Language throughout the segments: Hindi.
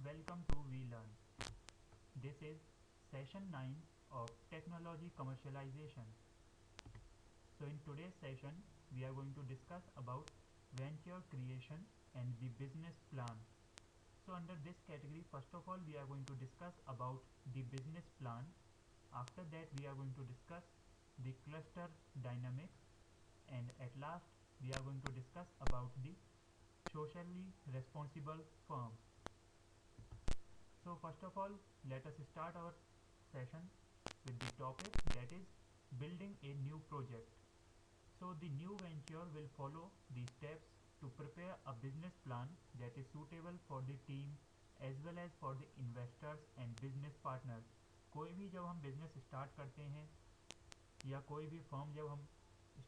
Welcome to We Learn. This is session 9 of Technology Commercialization. So in today's session we are going to discuss about venture creation and the business plan. So under this category, first of all we are going to discuss about the business plan. After that we are going to discuss the cluster dynamics, and at last we are going to discuss about the socially responsible firm. So first of all, let us start our session with the topic, that is building a new project. So the new venture will follow the steps to prepare a business plan that is suitable for the team as well as for the investors and business partners. कोई भी जब हम बिजनेस स्टार्ट करते हैं या कोई भी फर्म जब हम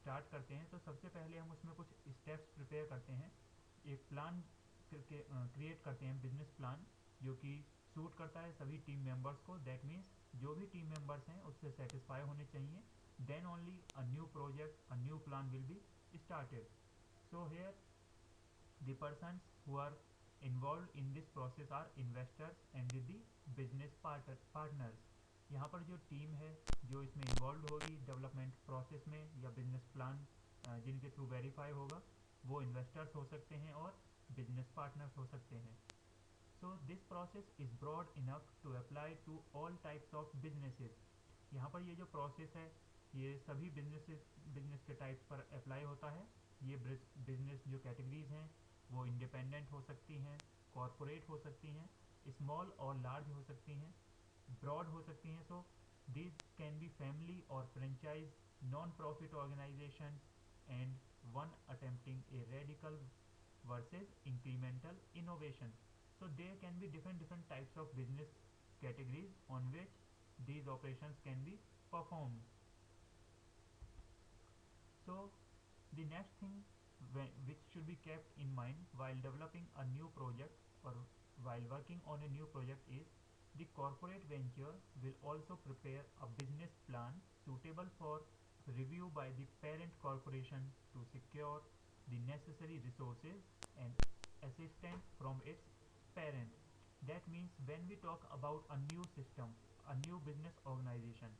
स्टार्ट करते हैं तो सबसे पहले हम उसमें कुछ स्टेप्स प्रिपेयर करते हैं, एक प्लान क्रिएट करते हैं, बिजनेस प्लान जो कि सूट करता है सभी टीम मेंबर्स को। दैट मीन्स जो भी टीम मेंबर्स हैं उससे सेटिस्फाई होने चाहिए। Then only a new project, a new plan will be started. So here the persons who are involved in this process are investors and the business partners। यहाँ पर जो टीम है जो इसमें इन्वॉल्व होगी डेवलपमेंट प्रोसेस में या बिजनेस प्लान जिनके थ्रू वेरीफाई होगा, वो इन्वेस्टर्स हो सकते हैं और बिजनेस पार्टनर्स हो सकते हैं। So this process is broad enough to apply to all types of businesses. यहाँ पर ये जो प्रोसेस है ये सभी बिजनेस के टाइप्स पर अप्लाई होता है। ये बिजनेस जो कैटेगरीज हैं वो इंडिपेंडेंट हो सकती हैं, कॉरपोरेट हो सकती हैं, स्मॉल और लार्ज हो सकती हैं, ब्रॉड हो सकती हैं। So these can be family और franchise, non profit organisation and one attempting a radical versus incremental innovation. So there can be different types of business categories on which these operations can be performed. So the next thing which should be kept in mind while developing a new project or while working on a new project is the corporate venture will also prepare a business plan suitable for review by the parent corporation to secure the necessary resources and assistance from its parent. That means when we talk about a new system, a new business organization,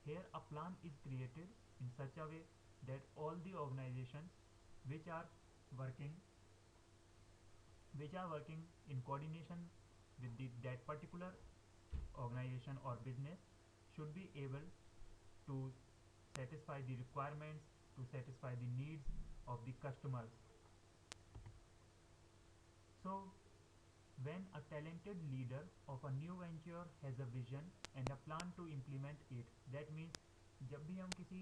here a plan is created in such a way that all the organizations which are working in coordination with that particular organization or business should be able to satisfy the requirements, to satisfy the needs of the customers. So when a talented leader of a new venture has a vision and a plan to implement it, that means जब भी हम किसी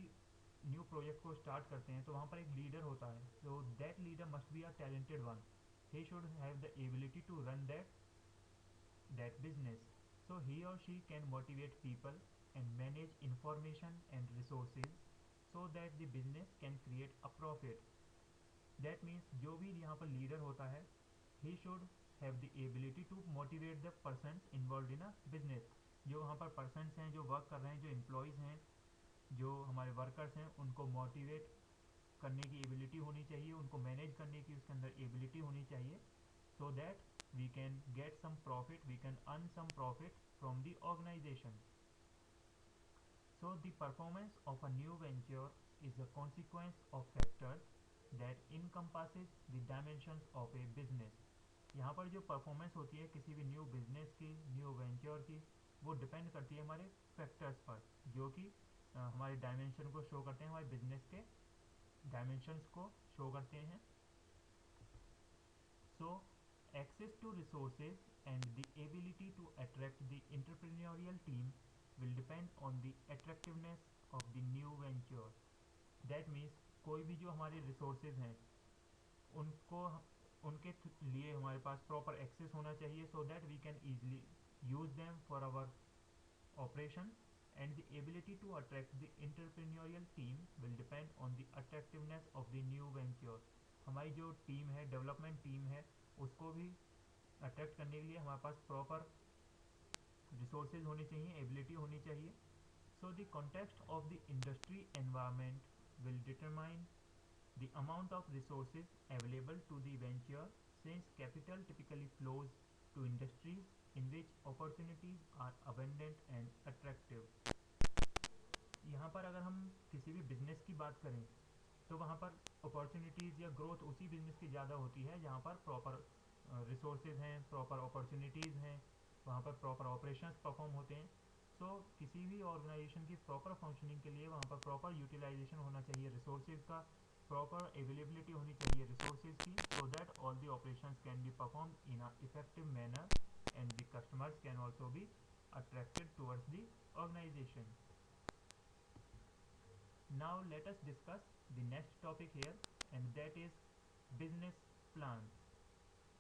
न्यू प्रोजेक्ट को स्टार्ट करते हैं तो वहाँ पर एक लीडर होता है। So that leader must be a talented one. He should have the ability to run that business. So he or she can motivate people and manage information and resources so that the business can create a profit. That means जो भी यहाँ पर लीडर होता है, he should have the ability to motivate the persons involved in a business। जो वहाँ पर persons हैं जो वर्क कर रहे हैं, जो एम्प्लॉयज़ हैं, जो हमारे वर्कर्स हैं, उनको मोटिवेट करने की एबिलिटी होनी चाहिए, उनको मैनेज करने की उसके अंदर एबिलिटी होनी चाहिए, so that we can get some profit, we can earn some profit from the organization. So the performance of a new venture is a consequence of factors that encompasses the dimensions of a business। यहाँ पर जो परफॉर्मेंस होती है किसी भी न्यू बिजनेस की, न्यू वेंचर की, वो डिपेंड करती है हमारे फैक्टर्स पर जो कि हमारे डायमेंशन को शो करते हैं, हमारे बिजनेस के डायमेंशंस को शो करते हैं। So access to resources and the ability to attract the entrepreneurial team will depend on the attractiveness of the new venture। That means कोई भी जो हमारे resources हैं उनको उनके लिए हमारे पास प्रॉपर एक्सेस होना चाहिए, so that we can easily use them for our operation, and the ability to attract the entrepreneurial team will depend on the attractiveness of the new venture। हमारी जो टीम है, डेवलपमेंट टीम है, उसको भी अट्रैक्ट करने के लिए हमारे पास प्रॉपर रिसोर्सेज होने चाहिए, एबिलिटी होनी चाहिए। So the context of the industry environment will determine the amount of resources available to the venture, since capital typically flows to industries in which opportunities are abundant and attractive. यहाँ पर अगर हम किसी भी बिजनेस की बात करें तो वहाँ पर अपॉर्चुनिटीज़ या ग्रोथ उसी बिजनेस की ज़्यादा होती है जहाँ पर प्रॉपर रिसोर्सेज हैं, प्रॉपर अपॉर्चुनिटीज़ हैं, वहाँ पर प्रॉपर ऑपरेशंस परफॉर्म होते हैं. सो किसी भी ऑर्गेनाइजेशन की प्रॉपर फंक्शनिंग के लिए वहाँ पर प्रॉपर यूटिलाइजेशन होना चाहिए रिसोर्सेज का, प्रॉपर अवेलेबिलिटी होनी चाहिए रिसोर्सेज की, so that all the operations can be perform in a effective manner and the customers can also be attracted towards the organization. Now let us discuss the next topic here, and that is business plan.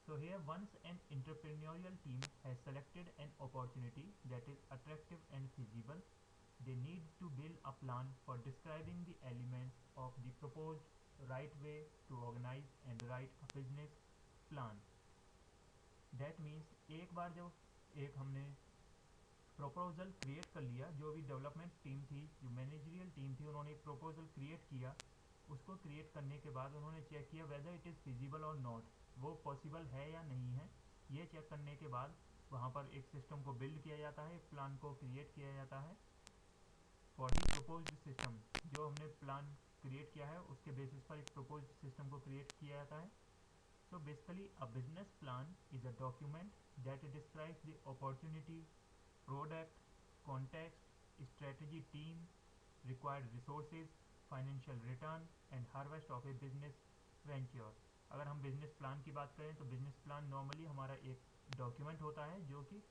So here once an entrepreneurial team has selected an opportunity that is attractive and feasible, they need to build a plan for describing the elements of the proposed right way to organize and write a business plan. That means एक बार जब एक हमने प्रपोजल क्रिएट कर लिया, जो भी डेवलपमेंट टीम थी, जो मैनेजरियल टीम थी, उन्होंने एक प्रपोजल क्रिएट किया. उसको क्रिएट करने के बाद उन्होंने चेक किया वेदर इट इज़ फिजिबल और नॉट, वो पॉसिबल है या नहीं है. ये चेक करने के बाद वहाँ पर एक सिस्टम को बिल्ड किया जाता है, एक प्लान को क्रिएट किया जाता है फॉर दी प्रपोज्ड सिस्टम. जो हमने प्लान क्रिएट किया है उसके बेसिस पर एक प्रपोज्ड सिस्टम को क्रिएट किया जाता है. So basically a business plan is a document that describes the opportunity, product, context, strategy, team, required resources, financial return and harvest of a business venture. अगर हम बिजनेस प्लान की बात करें तो बिजनेस प्लान नॉर्मली हमारा एक डॉक्यूमेंट होता है जो कि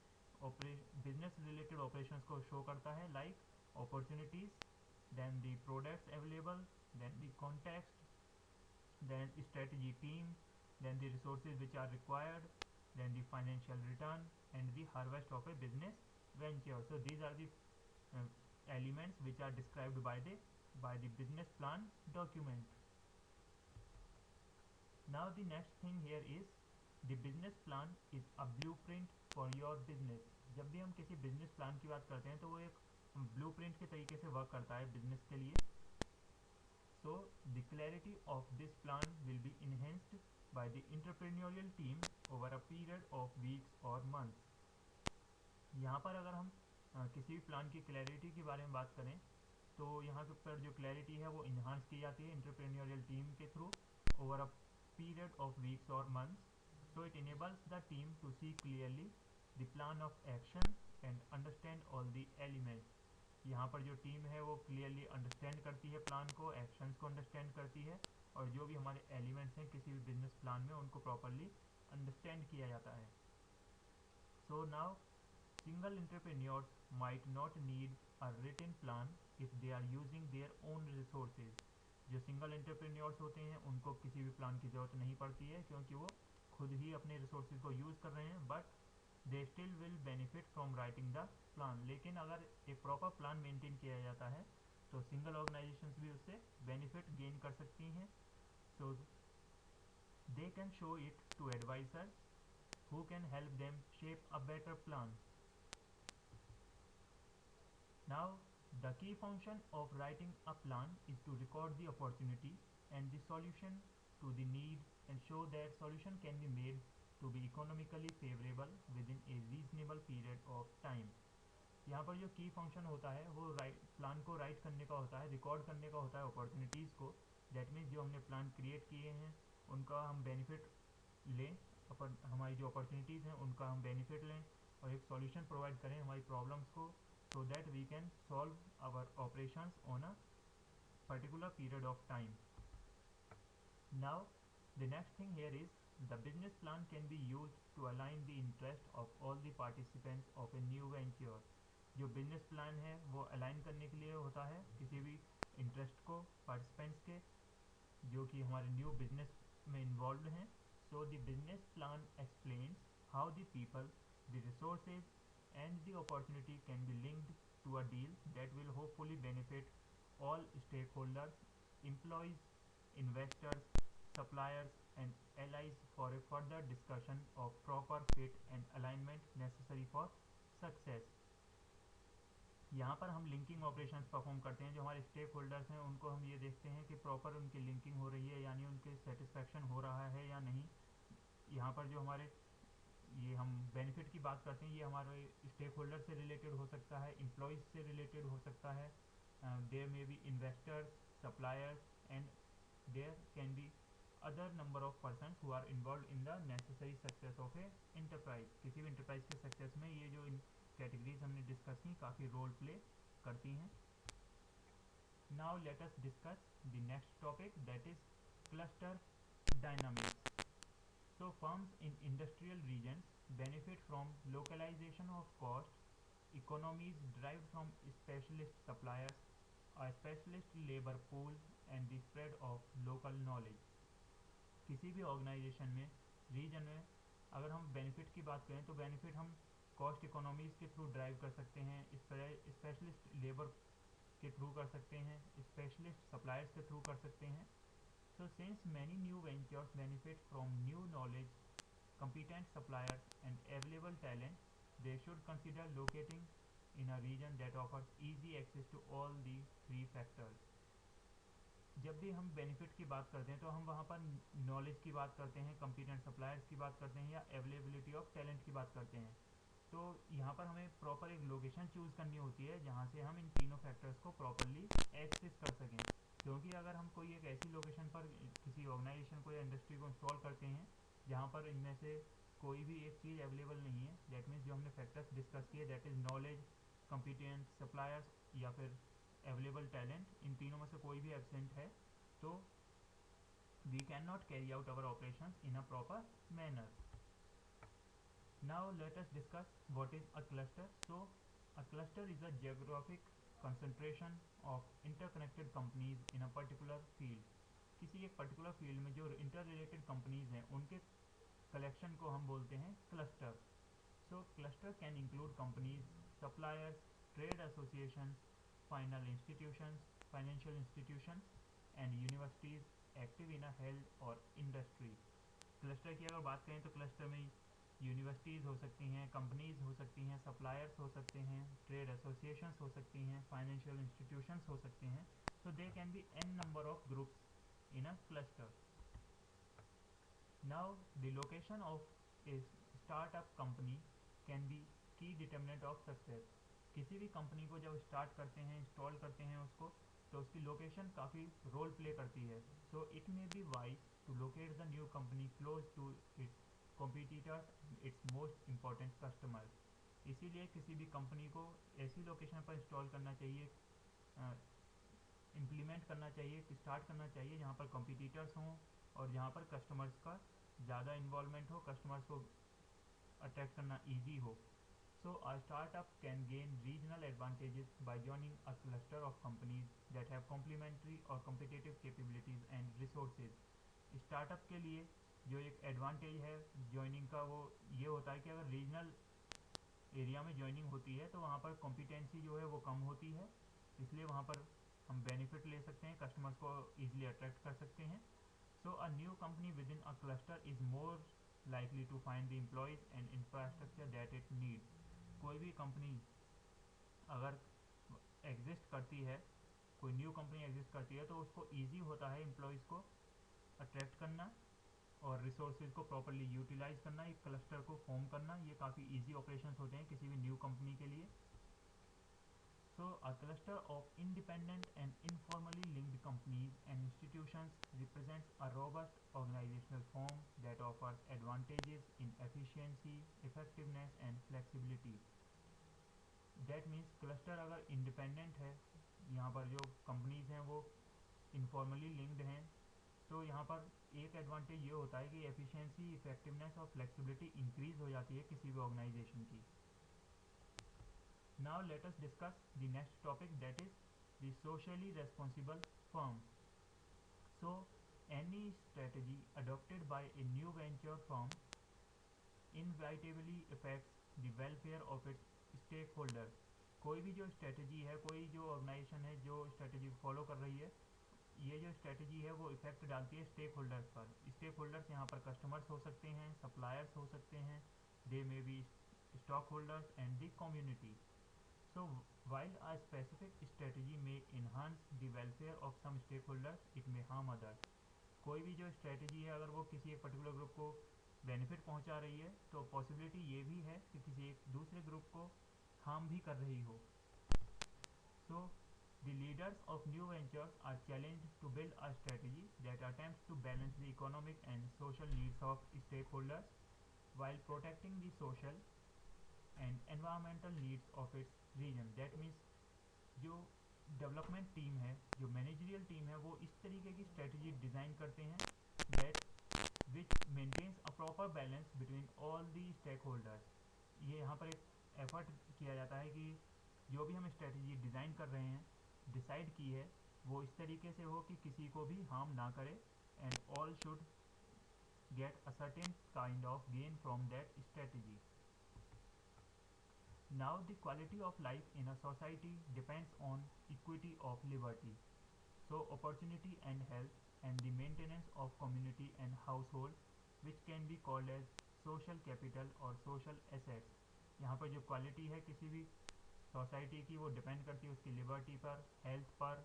बिजनेस रिलेटेड ऑपरेशंस को शो करता है, like opportunities, then the products available, then the context, then strategy team, then the resources which are required, then the financial return and the harvest of a business venture. So these are the uh, elements which are described by the business plan document. Now the next thing here is the business plan is a blueprint for your business. जब भी हम किसी बिजनेस प्लान की बात करते हैं तो वो एक ब्लूप्रिंट के तरीके से वर्क करता है बिजनेस के लिए. So the clarity of this plan will be enhanced by the entrepreneurial team over a period of weeks or months. यहाँ पर अगर हम किसी भी प्लान की क्लैरिटी के बारे में बात करें तो यहाँ पर जो क्लैरिटी है वो इन्हांस की जाती है एंटरप्रेन्योरियल टीम के through over a period of weeks और months. So it enables the team to see clearly the plan of action and understand all the elements. यहाँ पर जो टीम है वो क्लियरली अंडरस्टैंड करती है प्लान को, एक्शंस को अंडरस्टैंड करती है, और जो भी हमारे एलिमेंट्स हैं किसी भी बिजनेस प्लान में उनको प्रॉपरली अंडरस्टैंड किया जाता है. So now single entrepreneurs might not need a written plan if they are using their own resources. जो सिंगल एंटरप्रेन्योर्स होते हैं उनको किसी भी प्लान की ज़रूरत नहीं पड़ती है क्योंकि वो खुद ही अपने रिसोर्सेज को यूज़ कर रहे हैं, but they still will benefit from writing the plan. लेकिन अगर एक प्रॉपर प्लान मेंटेन किया जाता है तो सिंगल ऑर्गेनाइजेशंस भी उससे बेनिफिट गेन कर सकती हैं. So they can show it to advisers who can help them shape a better plan. Now, the key function of writing a plan is to record the opportunity and the solution to the need and show that solution can be made to be economically favorable within a reasonable period of time. यहाँ पर जो की फंक्शन होता है वो प्लान को राइट करने का होता है, रिकॉर्ड करने का होता है अपॉर्चुनिटीज़ को. दैट मीन्स जो हमने प्लान क्रिएट किए हैं उनका हम बेनिफिट लें, हमारी जो अपॉर्चुनिटीज़ हैं उनका हम बेनिफिट लें और एक सॉल्यूशन प्रोवाइड करें हमारी प्रॉब्लम्स को, so that we can solve our operations on a particular period of time. Now the next thing here is the business plan can be used to align the interest of all the participants of a new venture. जो बिजनेस प्लान है वो अलाइन करने के लिए होता है किसी भी इंटरेस्ट को पार्टिसिपेंट्स के जो कि हमारे न्यू बिजनेस में इन्वॉल्व हैं. So the business plan explains how the people, the resources and the opportunity can be linked to a deal that will hopefully benefit all stakeholders, employees, investors, suppliers and allies for a further discussion of proper fit and alignment necessary for success. यहाँ पर हम लिंकिंग ऑपरेशंस परफॉर्म करते हैं. जो हमारे स्टेक होल्डर्स हैं उनको हम ये देखते हैं कि प्रॉपर उनकी लिंकिंग हो रही है यानी उनके सेटिस्फेक्शन हो रहा है या नहीं. यहाँ पर जो हमारे ये हम बेनिफिट की बात करते हैं, ये हमारे स्टेक होल्डर से रिलेटेड हो सकता है, एम्प्लॉयज़ से रिलेटेड हो सकता है, there may be investors, suppliers, and there can be other number of persons who are involve in the necessary success of a enterprise. किसी भी इंटरप्राइज के सक्सेस में ये जो कैटेगरीज हमने डिस्कस की काफ़ी रोल प्ले करती हैं। Now let us discuss the next topic that is cluster dynamics. So firms in industrial regions benefit from localization of cost, economies derived from specialist suppliers, a specialist labor pool, and the spread of local knowledge. किसी भी ऑर्गेनाइजेशन में, रीजन में अगर हम बेनिफिट की बात करें तो बेनिफिट हम कॉस्ट इकोनॉमीज़ के थ्रू ड्राइव कर सकते हैं, स्पेशलिस्ट लेबर के थ्रू कर सकते हैं, स्पेशलिस्ट सप्लायर्स के थ्रू कर सकते हैं। So since many new ventures benefit from new knowledge, competent suppliers and available talent, they should consider locating in a region that offers easy access to all the three factors. जब भी हम बेनिफिट की बात करते हैं तो हम वहाँ पर नॉलेज की बात करते हैं, कम्पिटेंट सप्लायर्स की बात करते हैं, या अवेलेबिलिटी ऑफ टैलेंट की बात करते हैं। तो यहाँ पर हमें प्रॉपर एक लोकेशन चूज़ करनी होती है जहाँ से हम इन तीनों फैक्टर्स को प्रॉपरली एक्सेस कर सकें। क्योंकि अगर हम कोई एक ऐसी लोकेशन पर किसी ऑर्गेनाइजेशन को या इंडस्ट्री को इंस्टॉल करते हैं जहाँ पर इनमें से कोई भी एक चीज़ अवेलेबल नहीं है, दैट मीन्स जो हमने फैक्टर्स डिस्कस किए that is knowledge, competent suppliers या फिर अवेलेबल टैलेंट, इन तीनों में से कोई भी एब्सेंट है, तो we can not carry out our operations in a proper manner. Now let us discuss what is a cluster. So a cluster is a geographic concentration of interconnected companies in a particular field. किसी एक पर्टिकुलर फील्ड में जो इंटर रिलेटेड कंपनीज हैं उनके कलेक्शन को हम बोलते हैं cluster. So cluster can include companies, suppliers, trade associations, financial institutions and universities active in a health और इंडस्ट्री. क्लस्टर की अगर बात करें तो क्लस्टर में यूनिवर्सिटीज़ हो सकती हैं, कंपनीज़ हो सकती हैं, सप्लायर्स हो सकते हैं, ट्रेड एसोसिएशंस हो सकती हैं, फाइनेंशियल इंस्टीट्यूशंस हो सकते हैं. So they can be an number of groups in a cluster. Now the location of a startup company can be key determinant of success. किसी भी कंपनी को जब स्टार्ट करते हैं, इंस्टॉल करते हैं उसको, तो उसकी लोकेशन काफ़ी रोल प्ले करती है. So it may be wise to locate the new company close to its competitors, its most important customers. इसीलिए किसी भी कंपनी को ऐसी लोकेशन पर इंस्टॉल करना चाहिए, इम्प्लीमेंट करना चाहिए, स्टार्ट करना चाहिए जहाँ पर कॉम्पिटिटर्स हों और जहाँ पर कस्टमर्स का ज़्यादा इन्वॉल्वमेंट हो, कस्टमर्स को अट्रैक्ट करना ईजी हो. So a startup can gain regional advantages by joining a cluster of companies that have complementary और competitive capabilities and resources. Startup के लिए जो एक एडवांटेज है ज्वाइनिंग का वो ये होता है कि अगर रीजनल एरिया में ज्वाइनिंग होती है तो वहाँ पर कॉम्पिटेंसी जो है वो कम होती है, इसलिए वहाँ पर हम बेनिफिट ले सकते हैं, कस्टमर्स को ईजिली अट्रैक्ट कर सकते हैं. So a new company within a cluster is more likely to find the employees and infrastructure that it needs. कोई भी कंपनी अगर एग्जिस्ट करती है, कोई न्यू कंपनी एग्जिस्ट करती है तो उसको ईजी होता है एम्प्लॉयज़ को अट्रैक्ट करना और रिसोर्सेज को प्रॉपरली यूटिलाइज करना, एक क्लस्टर को फॉर्म करना. ये काफ़ी ईजी ऑपरेशंस होते हैं किसी भी न्यू कंपनी के लिए. So a cluster of independent and informally linked companies and institutions represents a robust organizational form that offers advantages in efficiency, effectiveness and flexibility. That means cluster अगर independent है, यहाँ पर जो companies हैं वो informally linked हैं, तो यहाँ पर एक एडवांटेज ये होता है कि एफिशिएंसी, इफेक्टिवनेस और फ्लेक्सिबिलिटी इंक्रीज हो जाती है किसी भी ऑर्गेनाइजेशन की. Now let us discuss the next topic, that is the socially responsible firm. So any strategy adopted by a new venture firm inevitably affects the welfare of its stakeholders. कोई भी जो स्ट्रेटजी है, कोई जो ऑर्गेनाइजेशन है जो स्ट्रेटजी फॉलो कर रही है, ये जो स्ट्रेटजी है वो इफेक्ट डालती है स्टेक होल्डर्स पर. स्टेक होल्डर्स यहाँ पर कस्टमर्स हो सकते हैं, सप्लायर्स हो सकते हैं, they may be stock holders and the community. So while a specific strategy may enhance the welfare of some stakeholders, it may harm others. कोई भी जो स्ट्रेटजी है अगर वो किसी एक पर्टिकुलर ग्रुप को बेनिफिट पहुंचा रही है तो पॉसिबिलिटी ये भी है कि किसी एक दूसरे ग्रुप को हार्म भी कर रही हो. So, the leaders of new ventures are challenged to build a strategy that attempts to balance the economic and social needs of stakeholders while protecting the social and environmental needs of its region. That means जो डेवलपमेंट टीम है, जो मैनेजरियल टीम है, वो इस तरीके की स्ट्रेटजी डिज़ाइन करते हैं that which maintains a proper balance between all the stake holders. ये यहाँ पर एक एफर्ट किया जाता है कि जो भी हम स्ट्रेटजी डिज़ाइन कर रहे हैं, डिसाइड की है, वो इस तरीके से हो कि किसी को भी हार्म ना करे and all should get a certain kind of gain from that strategy. Now, the quality of life in a society depends on equity of liberty, so opportunity and health, and the maintenance of community and household, which can be called as social capital or social assets. यहाँ पर जो क्वालिटी है किसी भी सोसाइटी की वो डिपेंड करती है उसकी लिबर्टी पर, हेल्थ पर,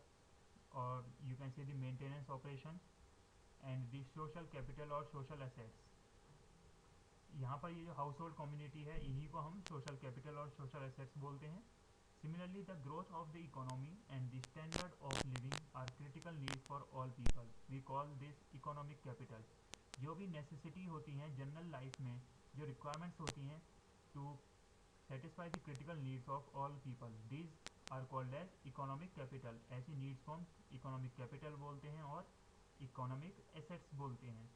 और you can see the maintenance operation and the social capital और सोशल एसेट्स. यहाँ पर ये जो हाउस होल्ड कम्युनिटी है इन्हीं को हम सोशल कैपिटल और सोशल एसेट्स बोलते हैं. Similarly the growth of the economy and the standard of living are critical need for all people. We call this economic capital. जो भी नेसेसिटी होती हैं जनरल लाइफ में, जो रिक्वायरमेंट्स होती हैं to satisfy the critical needs of all people, these are called as economic capital. ऐसी नीड्स को हम इकोनॉमिक कैपिटल बोलते हैं और इकोनॉमिक एसेट्स बोलते हैं.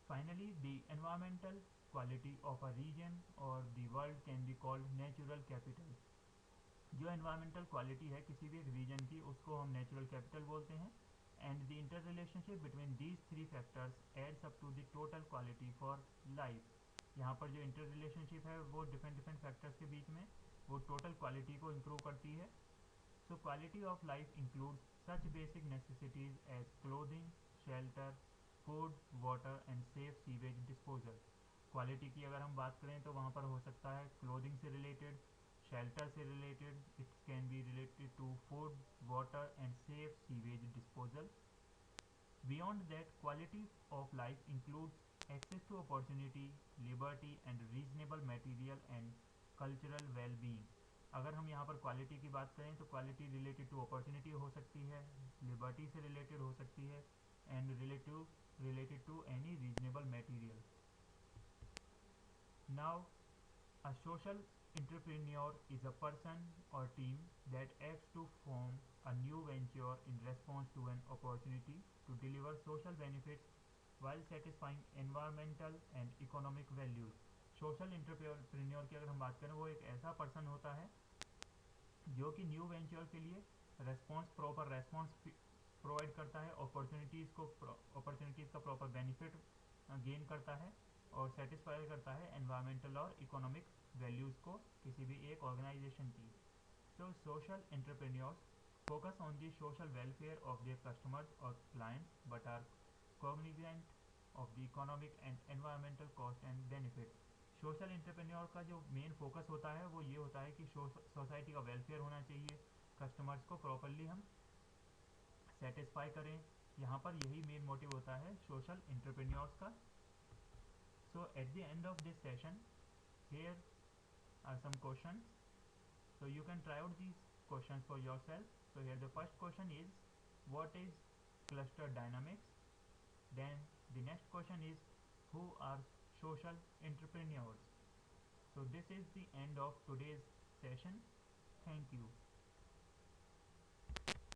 Finally, the environmental quality of a region or the world can be called natural capital. जो environmental quality है किसी भी एक region की उसको हम natural capital बोलते हैं. And the interrelationship between these three factors adds up to the total quality for life. यहाँ पर जो interrelationship है वो different factors के बीच में वो total quality को improve करती है. So quality of life includes such basic necessities as clothing, shelter, food, water and safe sewage disposal. Quality की अगर हम बात करें तो वहाँ पर हो सकता है क्लोथिंग से रिलेटेड, शेल्टर से related, it can be related to food, water and safe sewage disposal. Beyond that quality of life includes access to opportunity, liberty and reasonable material and cultural well being. अगर हम यहाँ पर क्वालिटी की बात करें तो क्वालिटी रिलेटेड टू अपॉर्चुनिटी हो सकती है, लिबर्टी से रिलेटेड हो सकती है and related to any reasonable material. Now, a social entrepreneur is a person or team that acts to form a new venture in response to an opportunity to deliver social benefits while satisfying environmental and economic values. Social entrepreneur की अगर हम बात करें वो एक ऐसा पर्सन होता है जो कि न्यू वेंचर के लिए प्रॉपर रेस्पॉन्स प्रोवाइड करता है, अपॉर्चुनिटीज़ का प्रॉपर बेनिफिट गेन करता है और सेटिस्फाई करता है एनवायरमेंटल और इकोनॉमिक वैल्यूज़ को किसी भी एक ऑर्गेनाइजेशन की. So social entrepreneurs focus on the social welfare of their customers or clients but are cognizant of the economic and environmental cost and benefits. Social entrepreneur का जो मेन फोकस होता है वो ये होता है कि सोसाइटी का वेलफेयर होना चाहिए, कस्टमर्स को प्रॉपरली हम सेटिस्फाई करें. यहाँ पर यही मेन मोटिव होता है सोशल एंटरप्रेन्योर्स का. So at the end of this session here are some questions. So you can try out these questions for yourself. So here the first question is, what is cluster dynamics? Then the next question is, who are social entrepreneurs? So this is the end of today's session. Thank you.